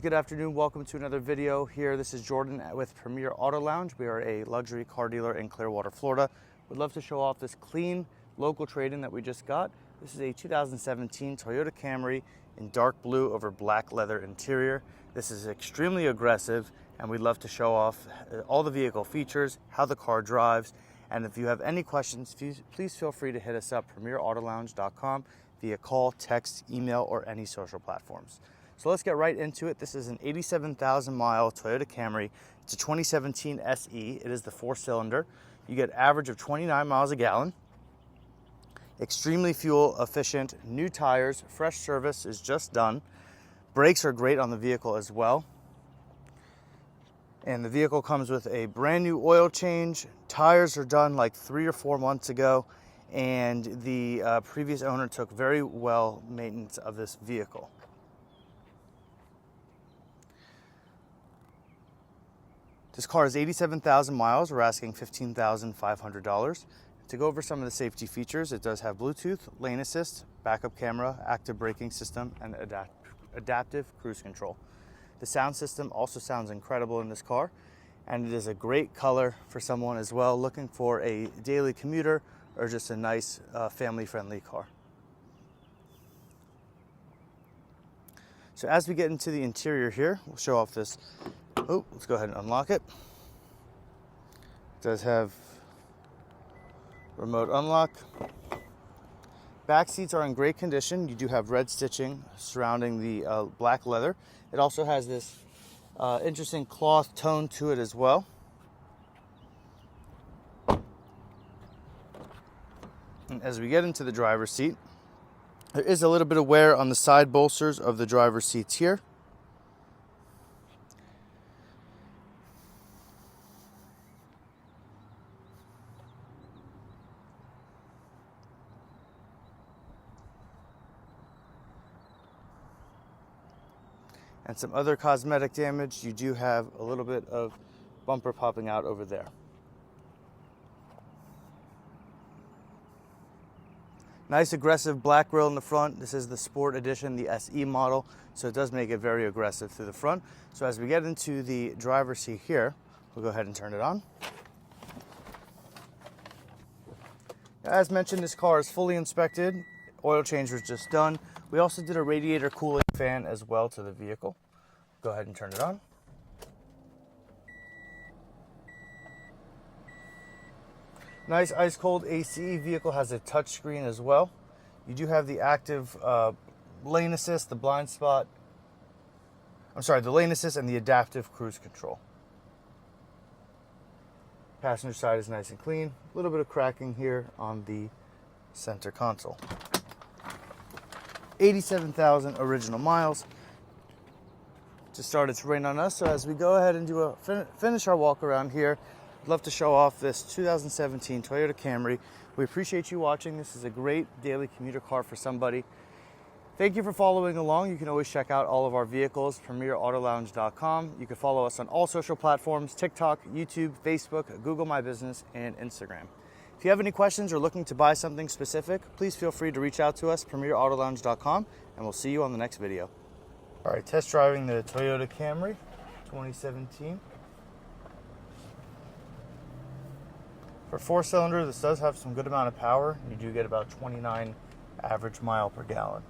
Good afternoon, welcome to another video here. This is Jordan with Premier Auto Lounge. We are a luxury car dealer in Clearwater, Florida. We'd love to show off this clean local trade-in that we just got. This is a 2017 Toyota Camry in dark blue over black leather interior. This is extremely aggressive and we'd love to show off all the vehicle features, how the car drives, and if you have any questions, please feel free to hit us up, premierautolounge.com, via call, text, email, or any social platforms. So let's get right into it. This is an 87,000 mile Toyota Camry. It's a 2017 SE. It is the 4-cylinder. You get average of 29 miles a gallon. Extremely fuel efficient, new tires, fresh service is just done. Brakes are great on the vehicle as well. And the vehicle comes with a brand new oil change. Tires are done like 3 or 4 months ago. And the previous owner took very well maintenance of this vehicle. This car is 87,000 miles. We're asking $15,500. To go over some of the safety features, it does have Bluetooth, lane assist, backup camera, active braking system, and adaptive cruise control. The sound system also sounds incredible in this car, and it is a great color for someone as well looking for a daily commuter or just a nice family-friendly car. So as we get into the interior here, we'll show off this. Oh, let's go ahead and unlock it. It does have remote unlock. Back seats are in great condition. You do have red stitching surrounding the black leather. It also has this interesting cloth tone to it as well. And as we get into the driver's seat, there is a little bit of wear on the side bolsters of the driver's seats here. And some other cosmetic damage. You do have a little bit of bumper popping out over there. Nice aggressive black grille in the front. This is the Sport Edition, the SE model, so it does make it very aggressive through the front. So as we get into the driver's seat here, we'll go ahead and turn it on. As mentioned, this car is fully inspected. Oil change was just done. We also did a radiator cooling fan as well to the vehicle. Go ahead and turn it on. Nice ice cold AC. Vehicle has a touch screen as well. You do have the active lane assist, the blind spot. The lane assist and the adaptive cruise control. Passenger side is nice and clean. A little bit of cracking here on the center console. 87,000 original miles. Just started to rain on us, so as we go ahead and do finish our walk around here, I'd love to show off this 2017 Toyota Camry. We appreciate you watching. This is a great daily commuter car for somebody. Thank you for following along. You can always check out all of our vehicles, premierautolounge.com. You can follow us on all social platforms, TikTok, YouTube, Facebook, Google My Business, and Instagram. If you have any questions or looking to buy something specific, please feel free to reach out to us, premierautolounge.com, and we'll see you on the next video. All right, test driving the Toyota Camry 2017. For 4-cylinder, this does have some good amount of power. You do get about 29 average mile per gallon.